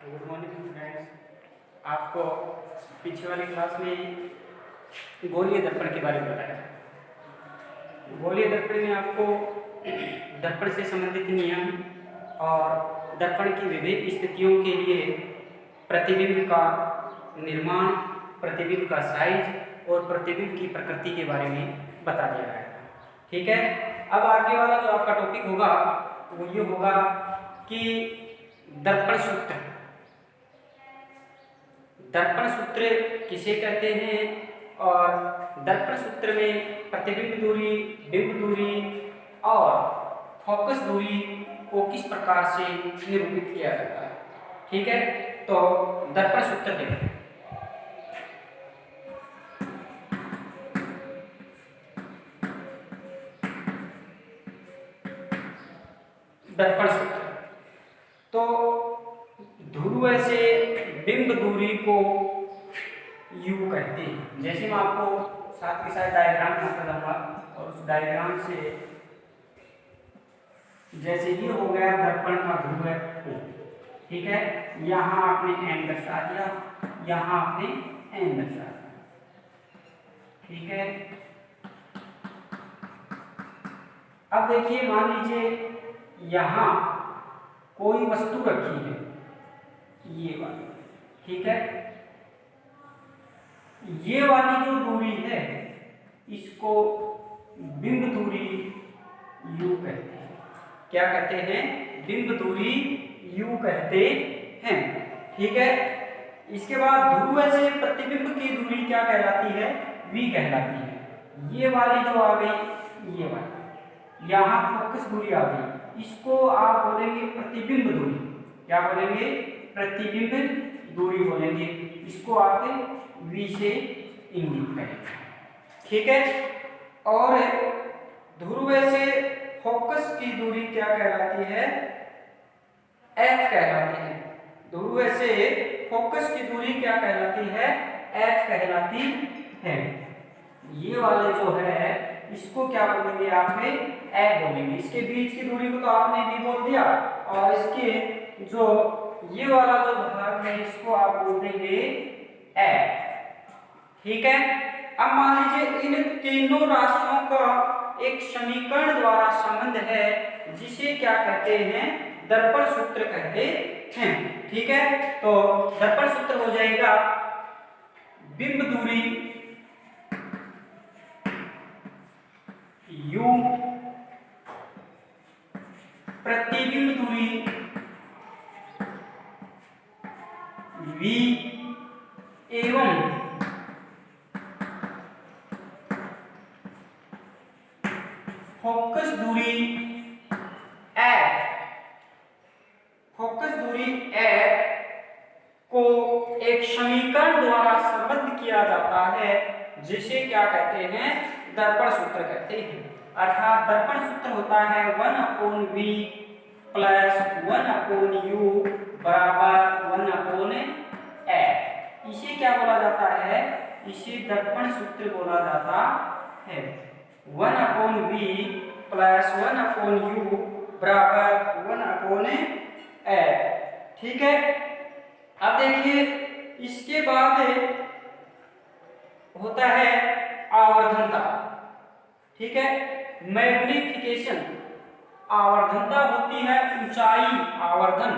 Good morning friends. आपको पीछे वाली क्लास में गोलीय दर्पण के बारे में बताया था। गोलीय दर्पण में आपको दर्पण से संबंधित नियम और दर्पण की विभिन्न स्थितियों के लिए प्रतिबिंब का निर्माण, प्रतिबिंब का साइज और प्रतिबिंब की प्रकृति के बारे में बता दिया गया था। ठीक है, अब आगे वाला जो आपका टॉपिक होगा वो ये होगा कि दर्पण सूत्र। दर्पण सूत्र किसे कहते हैं और दर्पण सूत्र में प्रतिबिंब दूरी, बिंब दूरी और फोकस दूरी को किस प्रकार से निरूपित किया जाता है। ठीक है, तो दर्पण सूत्र देखें। दर्पण सूत्र तो ध्रुव से बिंब दूरी को यू कहते हैं। जैसे मैं आपको साथ के साथ डायग्राम बना दूंगा और उस डायग्राम से जैसे ये हो गया दर्पण का ध्रुव है, ठीक है, यहाँ आपने एन दर्शा दिया, यहाँ आपने एन दर्शा दिया। ठीक है, अब देखिए मान लीजिए यहाँ कोई वस्तु रखी है, ये वाली, ठीक है, ये वाली जो दूरी है इसको बिंब दूरी यू कहते हैं। क्या कहते हैं? बिंब दूरी यू कहते हैं। ठीक है, इसके बाद ध्रुव से प्रतिबिंब की दूरी क्या कहलाती है? वी कहलाती है। ये वाली जो आ गई, ये वाली, यहाँ फोकस दूरी आ गई, इसको आप बोलेंगे प्रतिबिंब दूरी। क्या बोलेंगे? प्रतिबिंब दूरी बोलेंगे। इसको आप वी से इंगित करेंगे। ठीक है, और ध्रुव से फोकस की दूरी क्या कहलाती है? एफ कहलाती है। ध्रुव से फोकस की दूरी क्या कहलाती है? एफ कहलाती है। ये वाले जो है इसको क्या बोलेंगे? आप एफ बोलेंगे। इसके बीच की दूरी को तो आपने भी बोल दिया, और इसके जो ये वाला जो भाग है इसको आप बोल देंगे एफ। ठीक है, अब मान लीजिए इन तीनों राशियों का एक समीकरण द्वारा संबंध है, जिसे क्या कहते हैं? दर्पण सूत्र कहते हैं। ठीक है, तो दर्पण सूत्र हो जाएगा बिंब दूरी u, प्रतिबिंब दूरी v एवं फोकस दूरी f। फोकस दूरी f को एक समीकरण द्वारा संबद्ध किया जाता है, जिसे क्या कहते हैं? दर्पण सूत्र कहते हैं। अर्थात दर्पण सूत्र होता है 1/v प्लस 1/u बराबर 1/f। इसे क्या बोला जाता है? इसे दर्पण सूत्र बोला जाता है। 1/v प्लस 1/u बराबर 1/f। ठीक है, अब देखिए इसके बाद होता है आवर्धनता। ठीक है, मैग्निफिकेशन। आवर्धनता होती है ऊंचाई, आवर्धन।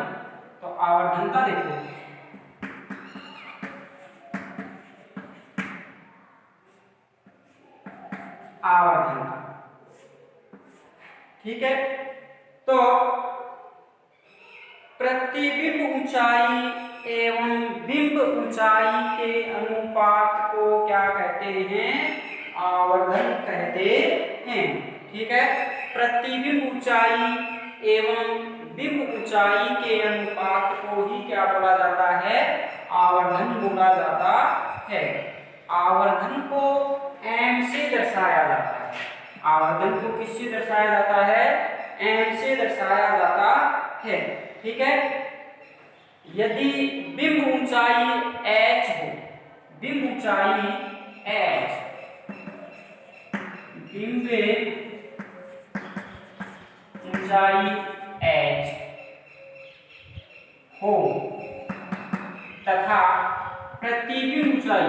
तो आवर्धनता देखो, आवर्धनता। ठीक है, तो प्रतिबिंब ऊंचाई एवं बिंब ऊंचाई के अनुपात को क्या कहते हैं? आवर्धन कहते हैं। ठीक है, प्रतिबिंब ऊंचाई एवं बिंब ऊंचाई के अनुपात को ही क्या बोला जाता है? आवर्धन बोला जाता है। आवर्धन को m से दर्शाया जाता है। आवर्धन को किससे दर्शाया जाता है? m से दर्शाया जाता है। ठीक है, यदि बिंब ऊंचाई h हो, बिंब ऊंचाई h, बिंब ऊंचाई h हो, तथा प्रतिबिंब ऊंचाई,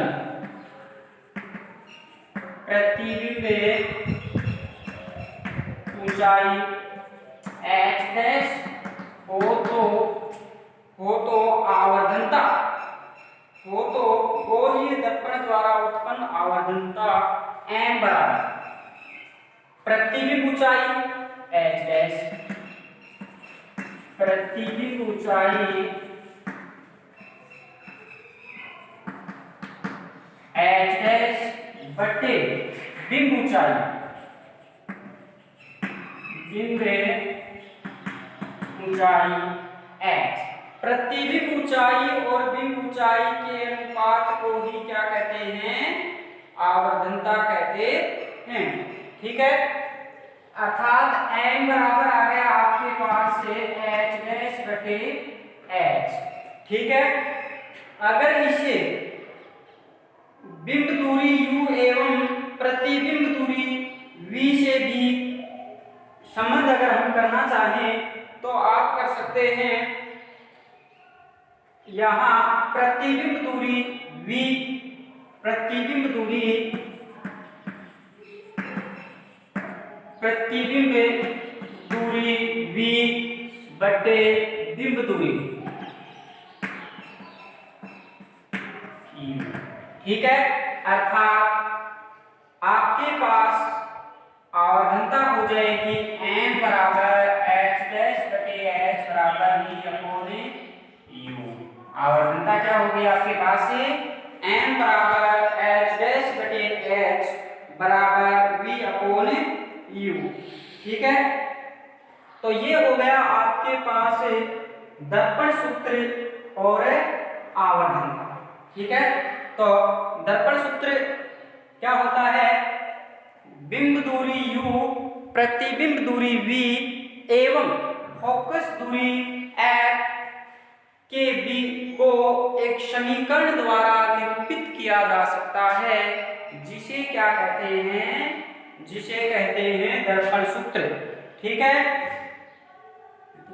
प्रतिबिंब ऊंचाई h डैश हो तो आवर्धनता, हो तो गोलीय दर्पण द्वारा उत्पन्न आवर्धनता m बराबर प्रतिबिंब ऊंचाई h डैश, प्रतिबिंब ऊंचाई h डैश बटे बिंब ऊंचाई, बिंब ऊंचाई h। प्रतिबिंब ऊंचाई और बिंब ऊंचाई के अनुपात को ही क्या कहते हैं, आवर्धनता कहते हैं। ठीक है, अर्थात m बराबर आ गया आपके पास से h डैश बटे h। ठीक है, अगर इसे बिंब दूरी u एवं प्रतिबिंब दूरी v से भी संबंध अगर हम करना चाहें तो आप कर सकते हैं। यहाँ प्रतिबिंब दूरी v, प्रतिबिंब दूरी v बटे बिंब दूरी, ठीक है, अर्थात आपके पास आवर्धनता हो जाएगी m बराबर h डैश बटे h बराबर v अपॉन u। आवर्धनता क्या होगी आपके पास से m बराबर h डैश बटे h बराबर v अपॉन u। ठीक है, तो ये हो गया आपके पास दर्पण सूत्र और आवर्धनता। ठीक है, तो दर्पण सूत्र क्या होता है, बिंब दूरी u, प्रतिबिंब दूरी v एवं फोकस दूरी f के b को एक समीकरण द्वारा निरूपित किया जा सकता है, जिसे क्या कहते हैं, जिसे कहते हैं दर्पण सूत्र। ठीक है,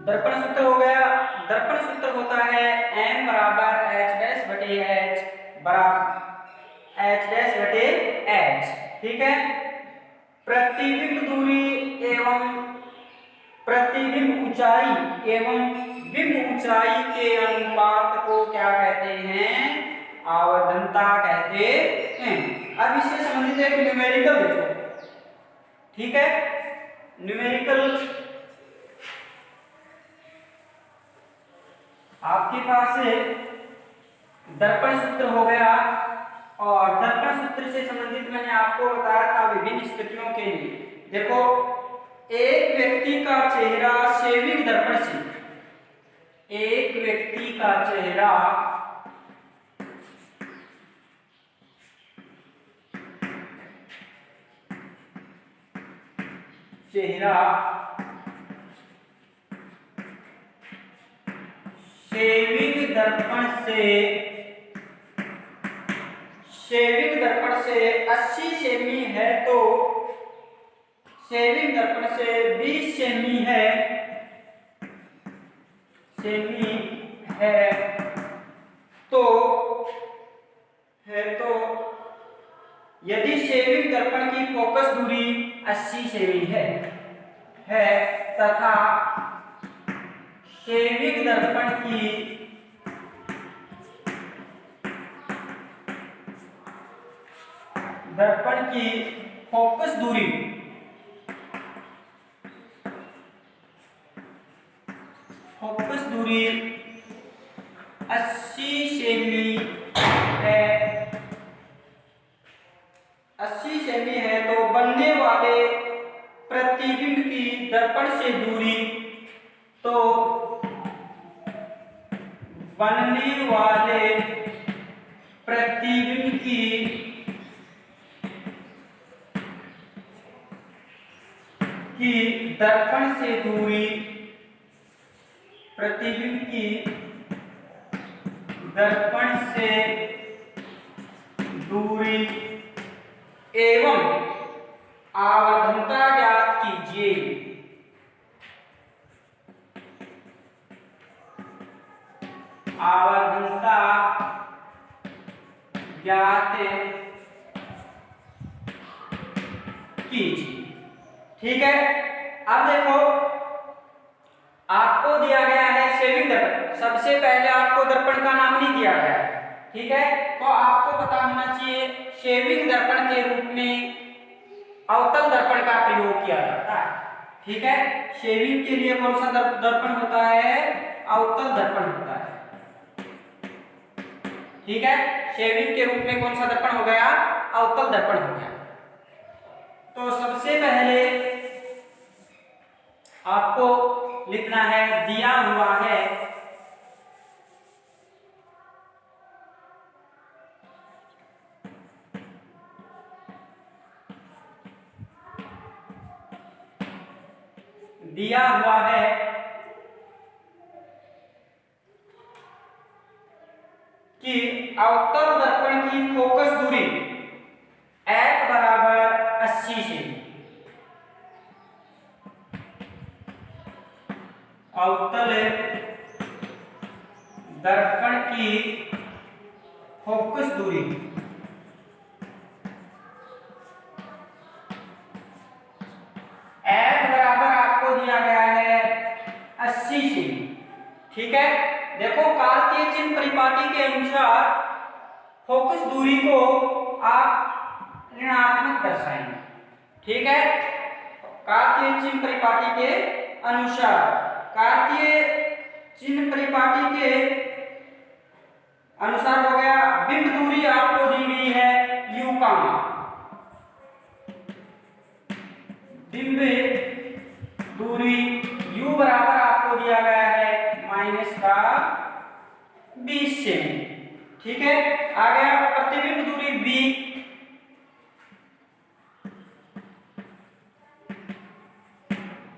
दर्पण सूत्र हो गया, दर्पण सूत्र होता है m बराबर h डैश बटे h बराबर h डैश बटे h। ठीक है, प्रतिबिंब दूरी एवं प्रतिबिंब ऊंचाई एवं बिंब ऊंचाई के अनुपात को क्या कहते हैं, आवर्धनता कहते हैं। अब इससे संबंधित एक न्यूमेरिकल देखो। ठीक है, न्यूमेरिकल आपके पास दर्पण सूत्र हो गया, और दर्पण सूत्र से संबंधित मैंने आपको बताया था विभिन्न स्थितियों के लिए। देखो, एक व्यक्ति का चेहरा सेविंग दर्पण से, एक व्यक्ति का चेहरा सेविंग दर्पण से 80 सेमी है, तो सेविंग दर्पण से 20 सेमी है, तो यदि सेविंग दर्पण की फोकस दूरी 80 सेमी है तथा सेविंग दर्पण की फोकस दूरी 80 सेमी है, तो बनने वाले प्रतिबिंब की दर्पण से दूरी, तो बनने वाले प्रतिबिंब की दर्पण से दूरी, प्रतिबिंब की दर्पण से दूरी एवं आवर्धनता ज्ञात कीजिए। आवर्धनता ज्ञात कीजिए। ठीक है, अब देखो आपको दिया गया है शेविंग दर्पण। सबसे पहले आपको दर्पण का नाम नहीं दिया गया है, ठीक है, तो आपको पता होना चाहिए शेविंग दर्पण के रूप में अवतल दर्पण का प्रयोग किया जाता है। ठीक है, शेविंग के लिए कौन सा दर्पण होता है? अवतल दर्पण होता है। ठीक है, शेविंग के रूप में कौन सा दर्पण हो गया? अवतल दर्पण हो गया। तो सबसे पहले आपको लिखना है, दिया हुआ है कि अवतल दर्पण की फोकस दूरी f बराबर 80 से, अवतल दर्पण की फोकस दूरी f बराबर आपको दिया गया है 80 से। ठीक है, देखो कार्तीय चिन्ह परिपाटी के अनुसार फोकस दूरी को आप ऋणात्मक दर्शाएंगे। ठीक है, कार्तीय चिन्ह परिपाटी के अनुसार, कार्तीय चिन्ह परिपाटी के अनुसार हो गया। बिंब दूरी आपको दी गई है u का मान, बिंब दूरी u बराबर आपको दिया गया है -20 से। ठीक है, आ गया प्रतिबिंब दूरी v,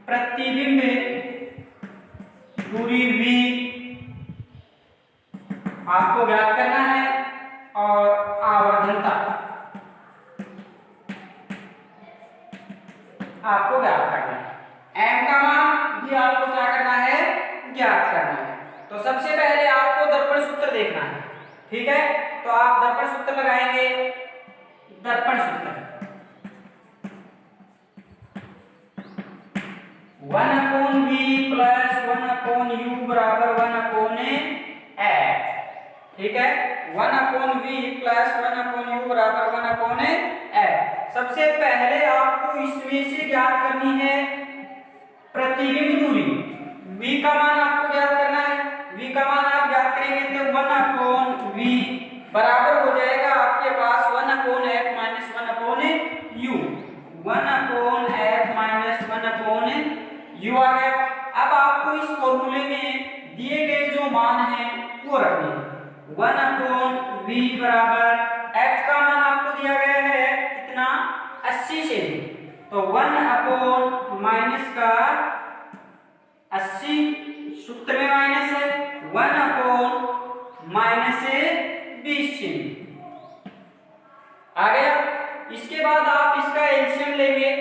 प्रतिबिंब दूरी v आपको ज्ञात करना है, और आवर्धनता आपको ज्ञात करना है। m का मान भी आपको क्या करना है? ज्ञात करना है। तो सबसे पहले आपको दर्पण सूत्र देखना है। ठीक है, तो आप दर्पण सूत्र लगाएंगे। दर्पण सूत्र 1/v प्लस 1/u बराबर 1/f। ठीक है, 1/v प्लस 1/u बराबर 1/f। सबसे पहले आपको इसमें से ज्ञात करनी है प्रतिबिंब दूरी। v का मान आपको ज्ञात करना है। v का मान आप ज्ञात करेंगे तो 1/v बराबर हो जाएगा आपके पास 1/f minus 1/u, 1/f minus 1/u आ गया। अब आपको इस फॉर्मूले में दिए गए जो मान हैं वो रखने हैं। 1/v बराबर f का मान आपको दिया गया है कितना? 80 से, तो 1/ माइनस का 80 सूत्र में माइनस है, 1/ माइनस 20 से आ गया। इसके बाद आप इसका एलसीएम लेंगे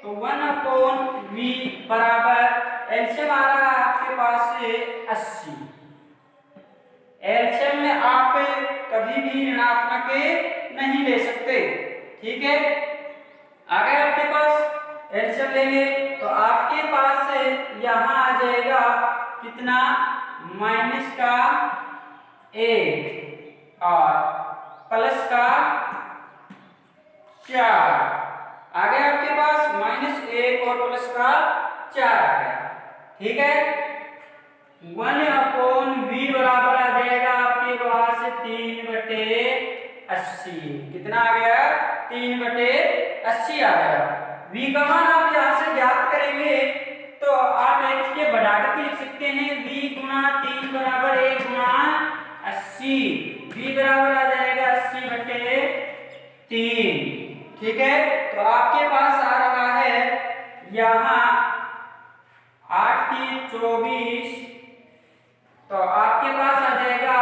तो 1/v बराबर एलसीएम आ रहा है आपके पास से 80। एलसीएम में आप कभी भी ऋणात्मक नहीं ले सकते। ठीक है, आ गया आपके पास। एलसीएम लेंगे तो आपके पास यहां आ जाएगा कितना? माइनस का 1 और प्लस का 4 आ गया आपके पास। -1 और प्लस का 4 आ गया। ठीक है, 1/v बराबर आ जाएगा आपके पास 3/80। कितना आ गया? 3/80 आ गया। v का मान आप यहाँ से ज्ञात करेंगे तो आप इसके बढ़ा करके लिख सकते हैं। v गुणा 3 बराबर 1 गुणा 80, v बराबर आ जाएगा 80/3। ठीक है, तो आपके पास आ रहा है यहाँ 8 3 24, तो आपके पास आ जाएगा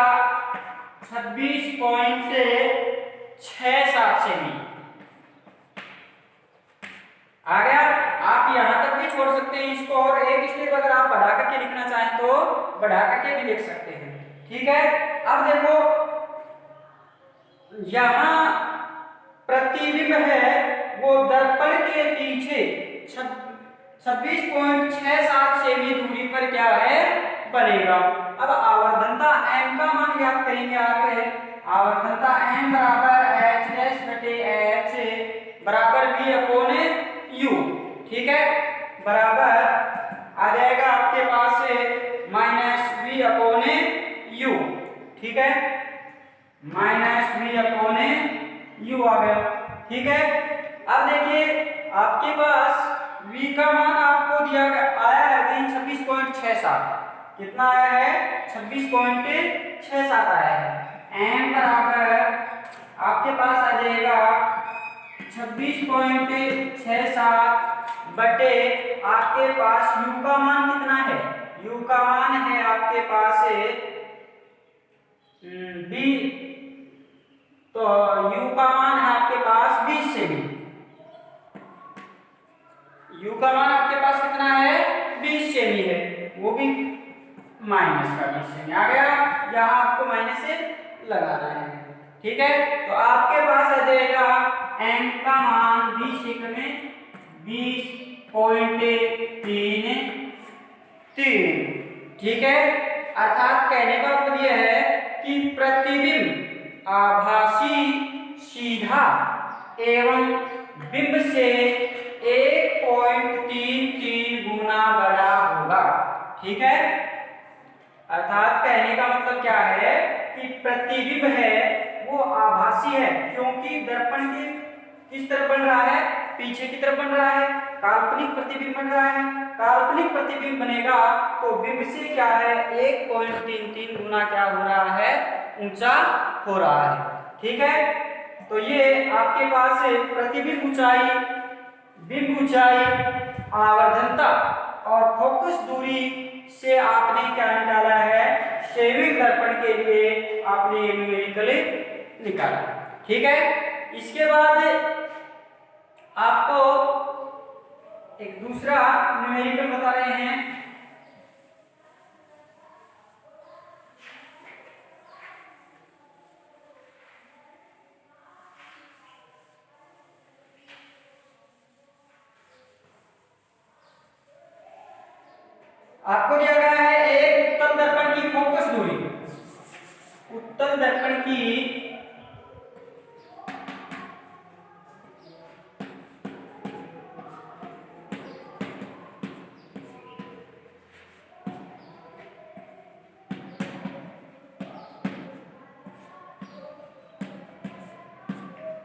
26.67 सेमी आ गया। आप यहां तक भी छोड़ सकते हैं इसको, और एक स्टेप अगर आप बढ़ा करके लिखना चाहें तो बढ़ा करके भी लिख सकते हैं। ठीक है। अब देखो यहां प्रतिबिंब है वो दर्पण के पीछे 26.67 सेमी दूरी पर क्या है बनेगा। अब आवर्धनता m का मान ज्ञात करेंगे आप। आवर्धनता m बराबर h डैश बटे h बराबर v अपॉन u, ठीक है, बराबर आ जाएगा आपके पास से माइनस v अपॉन u, ठीक है, माइनस v अपॉन u आ गया, ठीक है। अब देखिए आपके पास v का मान आपको दिया आया है 26.67, कितना आया है 26.67 आया है। m बराबर आपके पास आ जाएगा 26.67 बटे आपके पास u का मान कितना है, u का मान है आपके पास b, तो u का मान है आपके पास 20 सेमी, u का मान आपके पास कितना है 20 सेमी है, वो भी माइनस का 20 सेमी आ गया, यहाँ आपको माइनस से लगाना है, ठीक है। तो आपके पास आ जाएगा m का मान 20 एक में 20.33, ठीक है। अर्थात कहने का मतलब यह है कि प्रतिबिंब आभासी सीधा एवं बिंब से 1.33 गुना बड़ा होगा, ठीक है। अर्थात कहने का मतलब क्या है कि प्रतिबिंब है वो आभासी है, क्योंकि दर्पण के किस तरफ बन रहा है, पीछे की तरफ बन रहा है, काल्पनिक प्रतिबिंब बन रहा है। काल्पनिक प्रतिबिंब बनेगा तो बिंब से क्या है 1.33 गुना क्या हो रहा है, ऊंचा हो रहा है, ठीक है। तो ये आपके पास है प्रतिबिंब ऊंचाई, बिंब ऊंचाई, आवर्धनता और फोकस दूरी से आपने क्या निकाला है, सेविक दर्पण के लिए आपने ये न्यूमेरिकल निकाला, ठीक है। इसके बाद आपको एक दूसरा न्यूमेरिकल बता रहे हैं। आपको दिया गया है एक उत्तल दर्पण की फोकस दूरी, उत्तल दर्पण की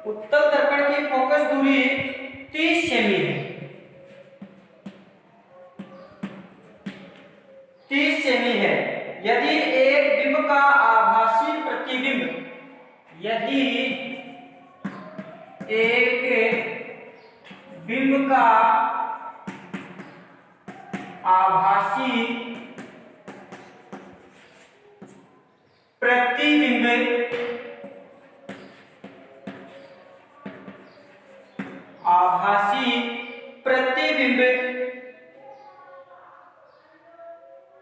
उत्तल दर्पण की फोकस दूरी 30 सेमी है, 30 सेमी है। यदि एक बिंब का आभासी प्रतिबिंब, यदि एक बिंब का आभासी प्रतिबिंब, आभासी प्रतिबिंब,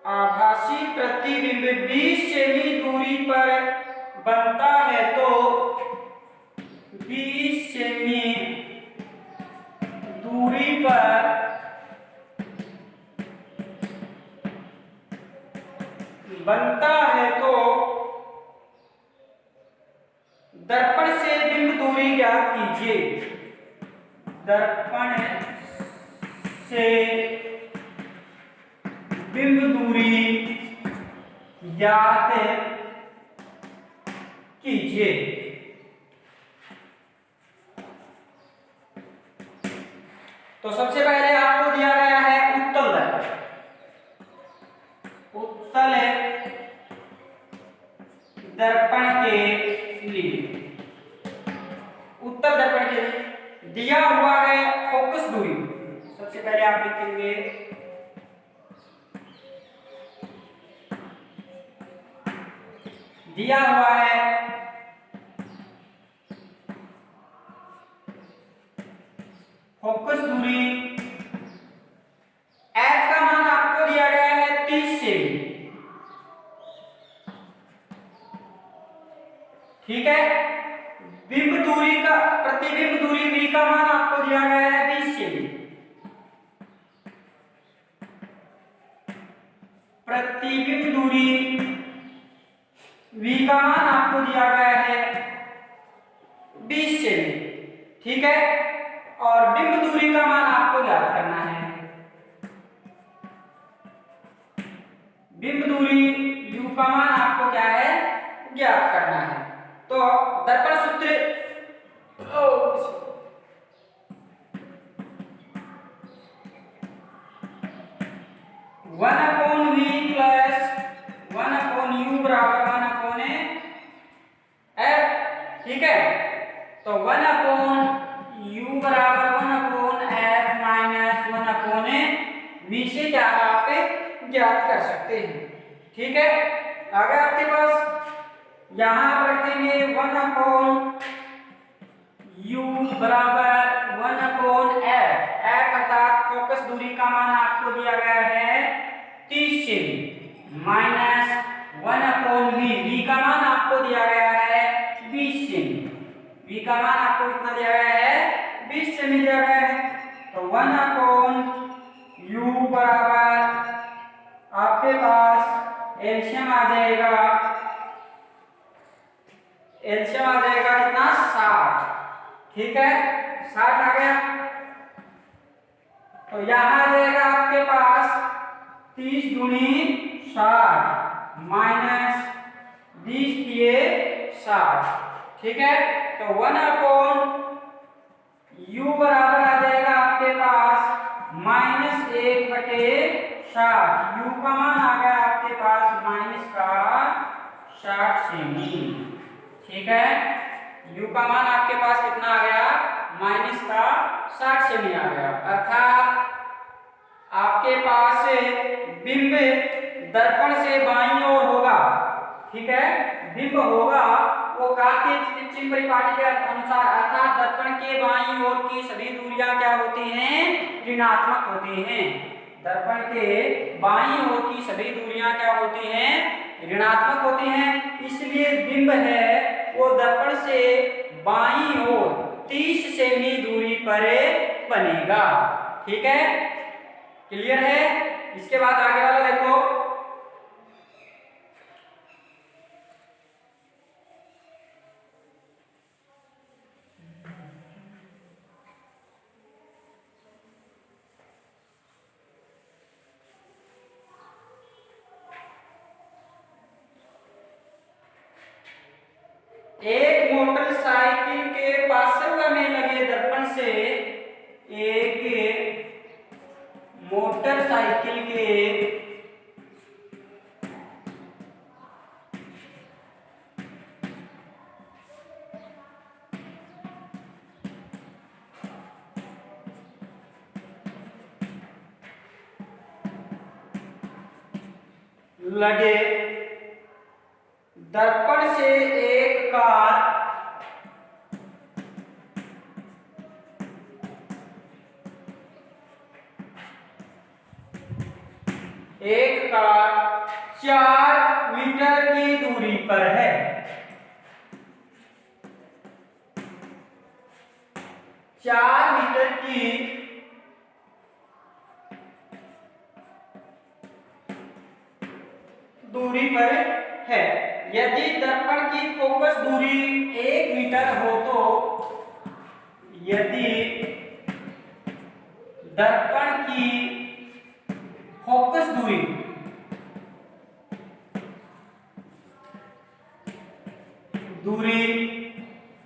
आभासी प्रतिबिंब 20 सेमी दूरी पर बनता है तो 20 सेमी दूरी पर बनता है तो दर्पण से बिंब दूरी ज्ञात कीजिए, दर्पण से बिंब दूरी ज्ञात कीजिए। तो सबसे पहले आपको दिया गया है उत्तल दर्पण, उत्तल दर्पण के लिए, उत्तल दर्पण के लिए दिया हुआ है फोकस दूरी। सबसे पहले आप लिखेंगे दिया हुआ है फोकस दूरी, f का मान आपको दिया गया है 30 सेमी, ठीक है। बिंब दूरी का प्रतिबिंब दूरी v का मान आपको दिया गया है 20 सेमी। प्रतिबिंब दूरी v का मान आपको दिया गया है 20 सेमी, ठीक है। और बिंब दूरी का मान आपको ज्ञात करना है। बिंब दूरी u का मान आपको क्या है, ज्ञात करना है। तो दर्पण सूत्र 1/v प्लस 1/u बराबर 1/f, ठीक है। तो 1/u बराबर 1/f माइनस 1/v से क्या आप ज्ञात कर सकते हैं, ठीक है। अगर आपके पास यहां आप रखेंगे 1/u बराबर 1/f, f अर्थात फोकस दूरी का मान आपको दिया गया है 30 सेमी, माइनस 1/v, v का मान आपको दिया गया है 20 सेमी, v का मान आपको कितना दिया गया है 20 सेमी दिया गया है। तो 1/u बराबर आपके पास एलसीएम आ जाएगा, कितना 60, ठीक है। 60 आ गया। तो यहां आ जाएगा आपके पास 30 दूनी 60 माइनस 20 दिए 60, ठीक है। तो 1/u बराबर आ जाएगा आपके पास -1/60, u का मान आ गया आपके पास माइनस का 60 सेमी, ठीक है। u का मान आपके पास कितना आ गया, माइनस का 60 सेमी आ गया। अर्थात आपके पास बिंब दर्पण से बाईं ओर होगा, ठीक है। बिंब होगा वो कार्तीय चिन्ह परिपाटी के अनुसार, अर्थात दर्पण के बाईं ओर की सभी दूरियां क्या होती हैं, ऋणात्मक होती हैं। दर्पण के बाईं ओर की सभी दूरियां क्या होती हैं, ऋणात्मक होती हैं। इसलिए बिंब है वो दर्पण से बाईं ओर 30 सेमी दूरी पर बनेगा, ठीक है। क्लियर है। इसके बाद आगे वाला देखो, एक मोटरसाइकिल के पार्श्व में लगे दर्पण से एक मोटरसाइकिल के लगे दर्पण से एक कार एक कार 4 मीटर की दूरी पर है। 4 मीटर की दूरी पर है। यदि दर्पण की फोकस दूरी 1 मीटर हो तो यदि दर्पण की फोकस दूरी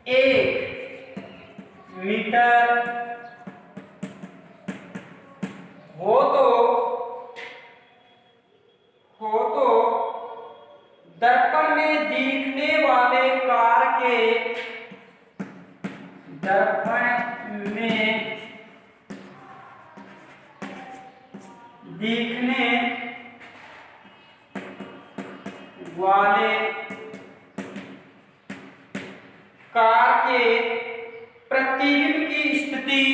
1 मीटर हो तो दर्पण में दिखने वाले कार के दर्पण में दिखने वाले कार के प्रतिबिंब की स्थिति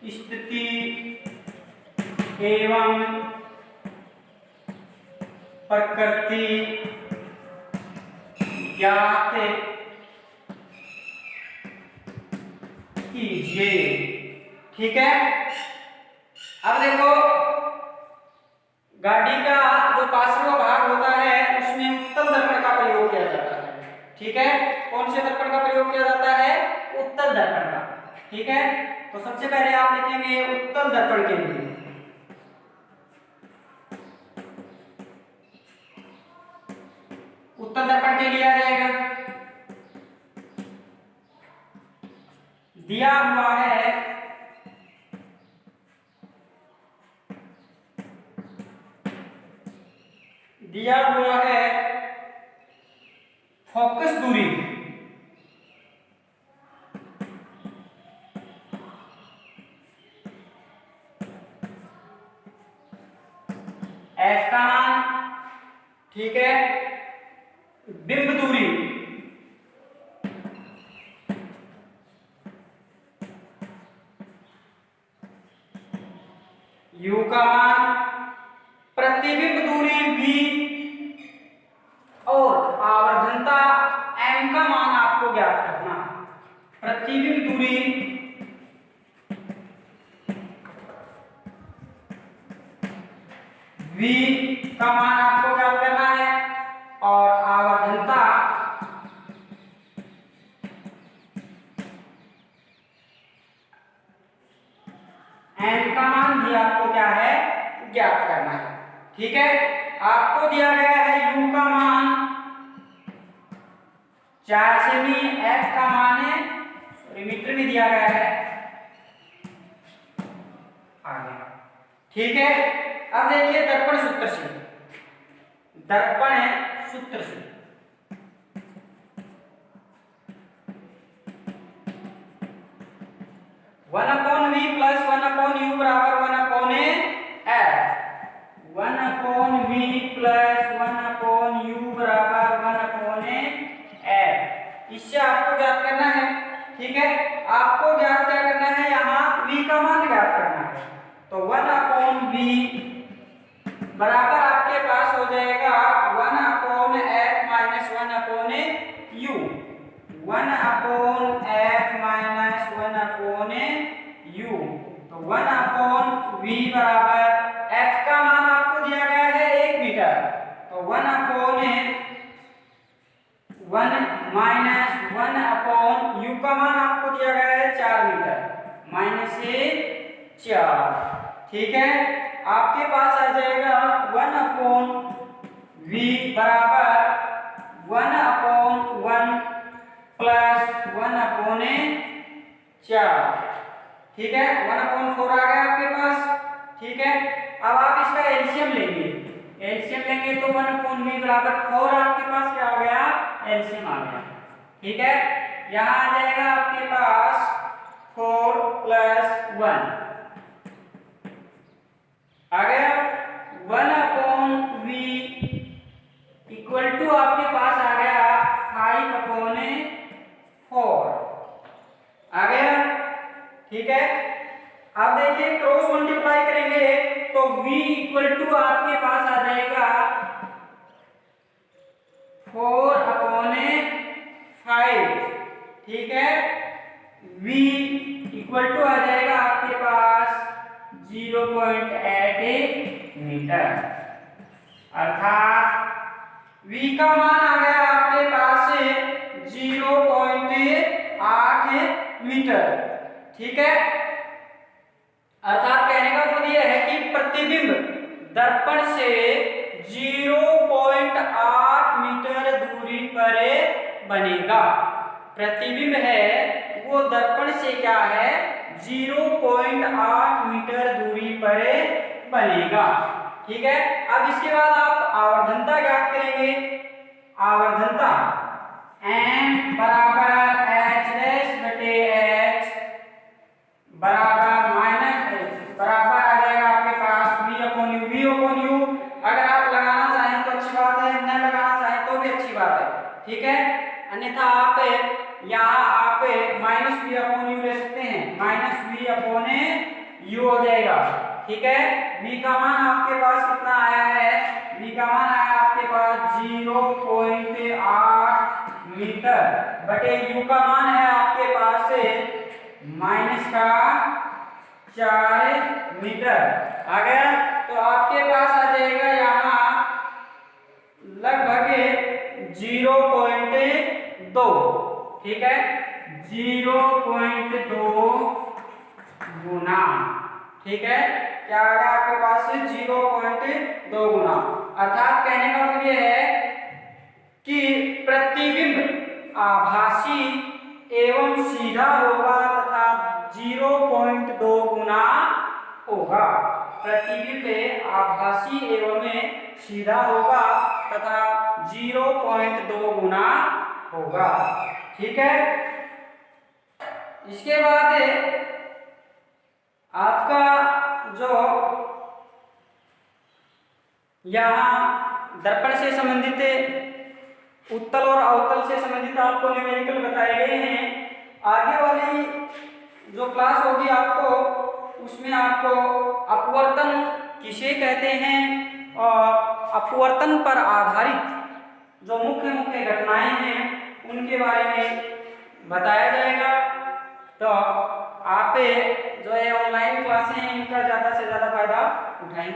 स्थिति एवं प्रकृति ज्ञात कीजिए। ठीक है, अब देखो गाड़ी का जो पार्श्व भाग होता है उसमें उत्तल दर्पण का प्रयोग किया जाता है। ठीक है, कौन से दर्पण का प्रयोग किया जाता है? उत्तल दर्पण का। ठीक है, तो सबसे पहले आप लिखेंगे उत्तल दर्पण के लिए उत्तल दर्पण के लिए आ जाएगा, दिया हुआ है फोकस दूरी f का मान। ठीक है, बिंब दूरी u का मान, प्रतिबिंब दूरी v और आवर्धनता m का मान आपको ज्ञात करना। प्रतिबिंब दूरी v का मान आपको ज्ञात करना है और आवर्धनता n का मान भी आपको क्या है? ज्ञात करना है। ठीक है, आपको दिया गया है u का मान 4 सेमी, f का मान है मीटर में दिया गया है आगे। ठीक है, अब देखिए दर्पण सूत्र से, दर्पण सूत्र से one upon v plus one upon u बराबर one upon f. One upon v plus one upon u बराबर वन अपॉन एफ। इससे आपको ज्ञात करना है। ठीक है, आपको ज्ञात क्या करना है? यहाँ v का मान ज्ञात करना है, तो वन अपॉन v बराबर आपके पास हो जाएगा one upon F minus one upon you. One upon F minus one upon you, तो वन अपॉन वी बराबर एफ का मान आपको दिया गया है 1 मीटर, तो one upon one minus one upon you का मान आपको दिया गया है 4 मीटर, माइनस 4। ठीक है, आपके पास आ जाएगा वन अपॉन वी बराबर one upon one plus one upon 4। ठीक है, वन अपॉन 4 आ गया आपके पास। ठीक है, अब आप इसका एलसीएम लेंगे, एलसीएम लेंगे तो वन अपॉन वी बराबर 4 आपके पास क्या हो गया? एलसीएम आ गया। ठीक है, यहाँ आ जाएगा आपके पास 4 प्लस 1 आ गया, one upon V equal to आपके पास आ गया 5 अपॉन 4 आ गया। ठीक है, अब देखिए क्रॉस मल्टीप्लाई करेंगे तो v इक्वल टू आपके पास आ जाएगा 4 अपॉन 5। ठीक है, v इक्वल टू आ जाएगा आपके पास 0.8 मीटर, अर्थात v का मान आ गया आपके पास 0.8 मीटर। ठीक है, अर्थात कहने का मतलब यह है कि प्रतिबिंब दर्पण से 0.8 मीटर दूरी पर बनेगा। प्रतिबिंब है वो दर्पण से क्या है? 0.8 मीटर दूरी पर बनेगा। ठीक है, अब इसके बाद आप आवर्धनता ज्ञात करेंगे। आवर्धनता m बराबर h डैश बटे h बराबर माइनस बराबर आ जाएगा आपके पास v upon u। v upon u अगर आप लगाना चाहें तो अच्छी बात है, न लगाना चाहें तो भी अच्छी बात है। ठीक है, अन्यथा आप यहाँ आप माइनस v अपॉन u ले सकते हैं, माइनस v अपॉन u हो जाएगा। ठीक है, v का मान आपके पास कितना आया है, v का मान आया आपके पास 0.8 मीटर बटे u का मान है आपके पास से -4 मीटर आ गया। तो आपके पास आ जाएगा यहाँ लगभग 0.2। ठीक है, 0.2 गुना। ठीक है, क्या आ गया आपके पास 0.2 गुना। अर्थात कहने का मतलब ये है कि प्रतिबिंब आभासी एवं सीधा होगा तथा 0.2 गुना होगा। प्रतिबिंब आभासी एवं सीधा होगा तथा 0.2 गुना होगा। ठीक है, इसके बाद आपका जो यहाँ दर्पण से संबंधित उत्तल और अवतल से संबंधित आपको न्यूमेरिकल बताए गए हैं। आगे वाली जो क्लास होगी आपको, उसमें आपको अपवर्तन किसे कहते हैं और अपवर्तन पर आधारित जो मुख्य मुख्य घटनाएं हैं उनके बारे में बताया जाएगा। तो आप जो है ऑनलाइन क्लासें हैं इनका ज़्यादा से ज़्यादा फायदा उठाएं।